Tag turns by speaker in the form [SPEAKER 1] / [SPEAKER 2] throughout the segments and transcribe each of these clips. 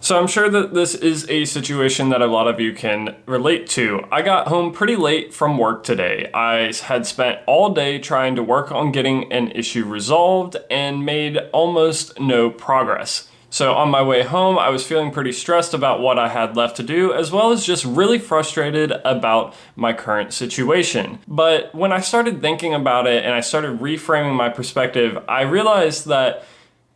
[SPEAKER 1] So I'm sure that this is a situation that a lot of you can relate to. I got home pretty late from work today. I had spent all day trying to work on getting an issue resolved and made almost no progress. So on my way home, I was feeling pretty stressed about what I had left to do, as well as just really frustrated about my current situation. But when I started thinking about it and I started reframing my perspective, I realized that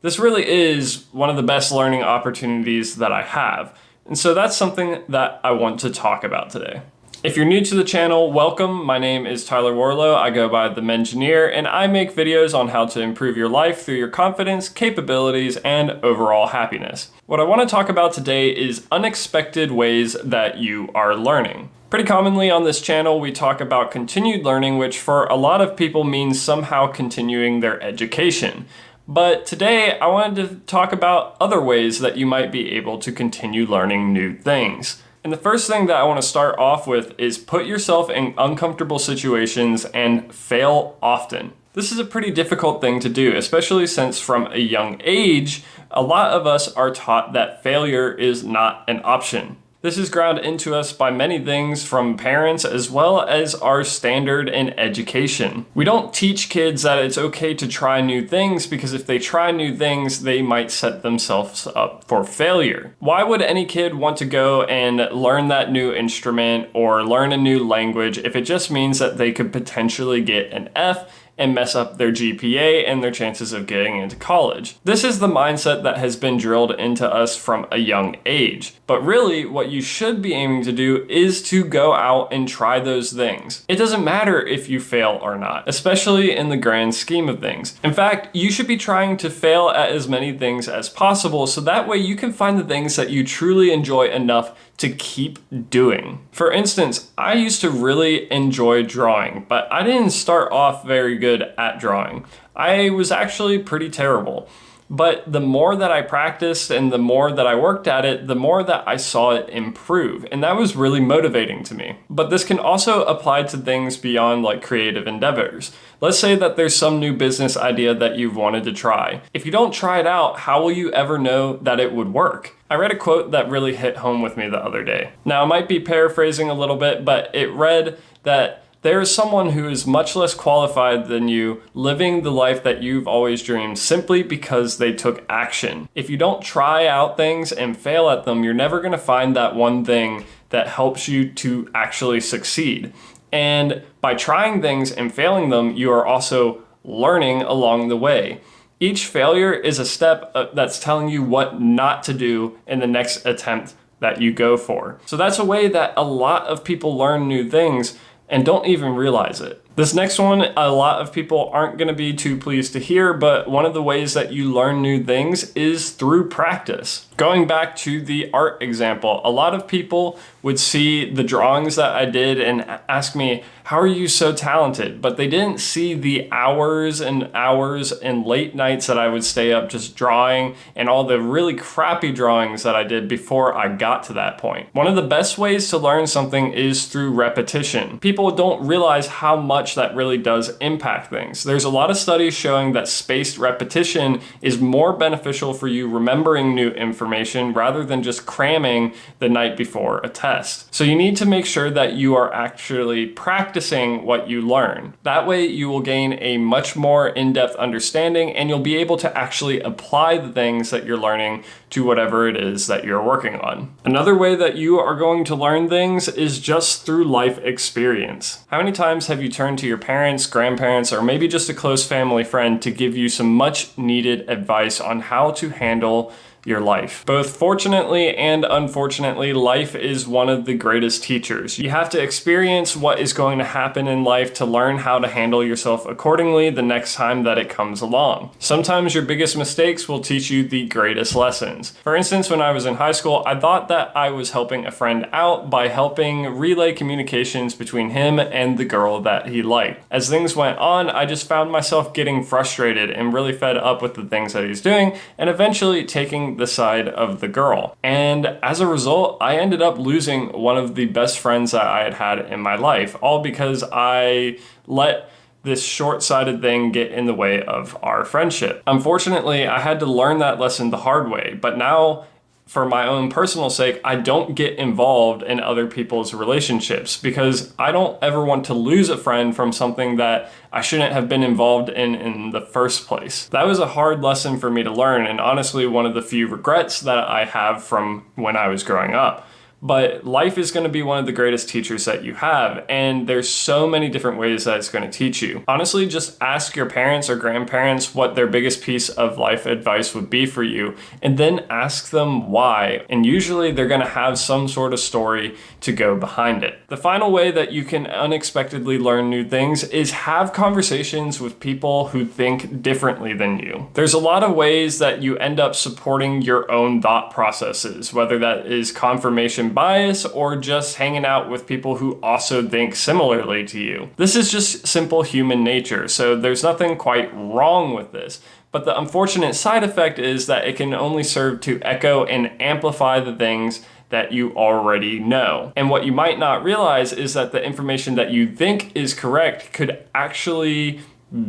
[SPEAKER 1] this really is one of the best learning opportunities that I have. And so that's something that I want to talk about today. If you're new to the channel, welcome. My name is Tyler Warlow. I go by The Mengineer, and I make videos on how to improve your life through your confidence, capabilities, and overall happiness. What I want to talk about today is unexpected ways that you are learning. Pretty commonly on this channel, we talk about continued learning, which for a lot of people means somehow continuing their education. But today I wanted to talk about other ways that you might be able to continue learning new things. And the first thing that I want to start off with is put yourself in uncomfortable situations and fail often. This is a pretty difficult thing to do, especially since from a young age, a lot of us are taught that failure is not an option. This is ground into us by many things from parents as well as our standard in education. We don't teach kids that it's okay to try new things because if they try new things, they might set themselves up for failure. Why would any kid want to go and learn that new instrument or learn a new language if it just means that they could potentially get an F and mess up their GPA and their chances of getting into college? This is the mindset that has been drilled into us from a young age. But really, what you should be aiming to do is to go out and try those things. It doesn't matter if you fail or not, especially in the grand scheme of things. In fact, you should be trying to fail at as many things as possible so that way you can find the things that you truly enjoy enough to keep doing. For instance, I used to really enjoy drawing, but I didn't start off very good at drawing. I was actually pretty terrible. But the more that I practiced and the more that I worked at it, the more that I saw it improve. And that was really motivating to me. But this can also apply to things beyond like creative endeavors. Let's say that there's some new business idea that you've wanted to try. If you don't try it out, how will you ever know that it would work? I read a quote that really hit home with me the other day. Now, I might be paraphrasing a little bit, but it read that there is someone who is much less qualified than you living the life that you've always dreamed simply because they took action. If you don't try out things and fail at them, you're never going to find that one thing that helps you to actually succeed. And by trying things and failing them, you are also learning along the way. Each failure is a step that's telling you what not to do in the next attempt that you go for. So that's a way that a lot of people learn new things and don't even realize it. This next one, a lot of people aren't going to be too pleased to hear, but one of the ways that you learn new things is through practice. Going back to the art example, a lot of people would see the drawings that I did and ask me, how are you so talented? But they didn't see the hours and hours and late nights that I would stay up just drawing and all the really crappy drawings that I did before I got to that point. One of the best ways to learn something is through repetition. People don't realize how much that really does impact things. There's a lot of studies showing that spaced repetition is more beneficial for you remembering new information rather than just cramming the night before a test. So you need to make sure that you are actually practicing what you learn. That way you will gain a much more in-depth understanding and you'll be able to actually apply the things that you're learning to whatever it is that you're working on. Another way that you are going to learn things is just through life experience. How many times have you turned to your parents, grandparents, or maybe just a close family friend to give you some much needed advice on how to handle your life? Both fortunately and unfortunately, life is one of the greatest teachers. You have to experience what is going to happen in life to learn how to handle yourself accordingly the next time that it comes along. Sometimes your biggest mistakes will teach you the greatest lessons. For instance, when I was in high school, I thought that I was helping a friend out by helping relay communications between him and the girl that he liked. As things went on, I just found myself getting frustrated and really fed up with the things that he's doing and eventually taking the side of the girl. And as a result, I ended up losing one of the best friends that I had had in my life, all because I let this short-sighted thing get in the way of our friendship. Unfortunately, I had to learn that lesson the hard way, but now for my own personal sake, I don't get involved in other people's relationships because I don't ever want to lose a friend from something that I shouldn't have been involved in the first place. That was a hard lesson for me to learn, and honestly one of the few regrets that I have from when I was growing up. But life is going to be one of the greatest teachers that you have, and there's so many different ways that it's going to teach you. Honestly, just ask your parents or grandparents what their biggest piece of life advice would be for you, and then ask them why. And usually they're going to have some sort of story to go behind it. The final way that you can unexpectedly learn new things is have conversations with people who think differently than you. There's a lot of ways that you end up supporting your own thought processes, whether that is confirmation bias or just hanging out with people who also think similarly to you. This is just simple human nature, so there's nothing quite wrong with this. But the unfortunate side effect is that it can only serve to echo and amplify the things that you already know. And what you might not realize is that the information that you think is correct could actually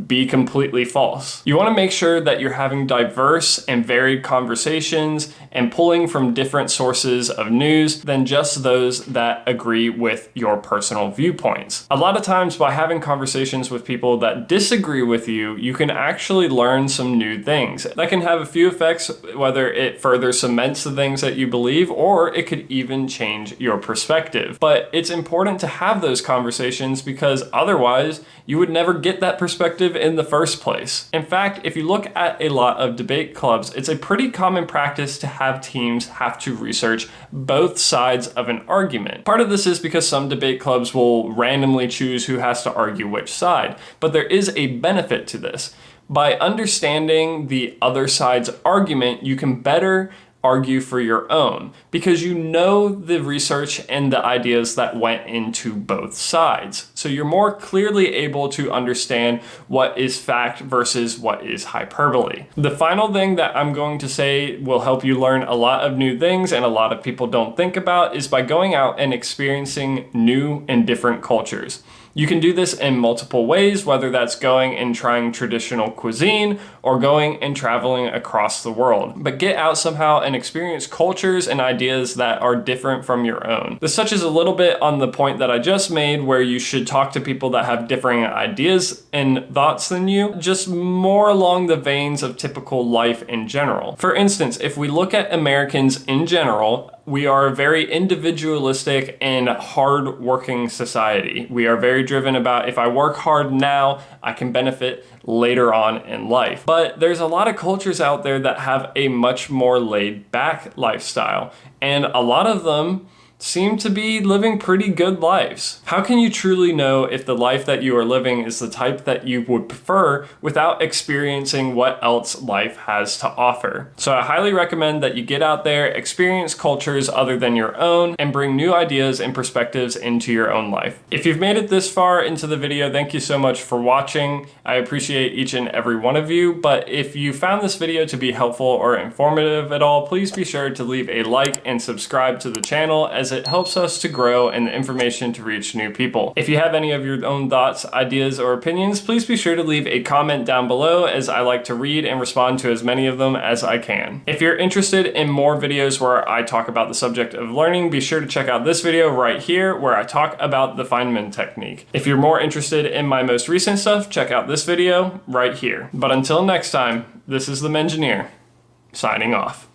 [SPEAKER 1] be completely false. You want to make sure that you're having diverse and varied conversations and pulling from different sources of news than just those that agree with your personal viewpoints. A lot of times by having conversations with people that disagree with you, you can actually learn some new things. That can have a few effects, whether it further cements the things that you believe or it could even change your perspective. But it's important to have those conversations because otherwise you would never get that perspective in the first place. In fact, if you look at a lot of debate clubs, it's a pretty common practice to have teams have to research both sides of an argument. Part of this is because some debate clubs will randomly choose who has to argue which side, but there is a benefit to this. By understanding the other side's argument, you can better argue for your own because you know the research and the ideas that went into both sides. So you're more clearly able to understand what is fact versus what is hyperbole. The final thing that I'm going to say will help you learn a lot of new things and a lot of people don't think about is by going out and experiencing new and different cultures. You can do this in multiple ways, whether that's going and trying traditional cuisine or going and traveling across the world. But get out somehow and experience cultures and ideas that are different from your own. This touches a little bit on the point that I just made where you should talk to people that have differing ideas and thoughts than you, just more along the veins of typical life in general. For instance, if we look at Americans in general, we are a very individualistic and hard-working society. We are very driven about if I work hard now, I can benefit later on in life. But there's a lot of cultures out there that have a much more laid-back lifestyle, and a lot of them seem to be living pretty good lives. How can you truly know if the life that you are living is the type that you would prefer without experiencing what else life has to offer? So I highly recommend that you get out there, experience cultures other than your own, and bring new ideas and perspectives into your own life. If you've made it this far into the video, thank you so much for watching. I appreciate each and every one of you, but if you found this video to be helpful or informative at all, please be sure to leave a like and subscribe to the channel as it helps us to grow and the information to reach new people. If you have any of your own thoughts, ideas, or opinions, please be sure to leave a comment down below as I like to read and respond to as many of them as I can. If you're interested in more videos where I talk about the subject of learning, be sure to check out this video right here where I talk about the Feynman technique. If you're more interested in my most recent stuff, check out this video right here. But until next time, this is the Mengineer, signing off.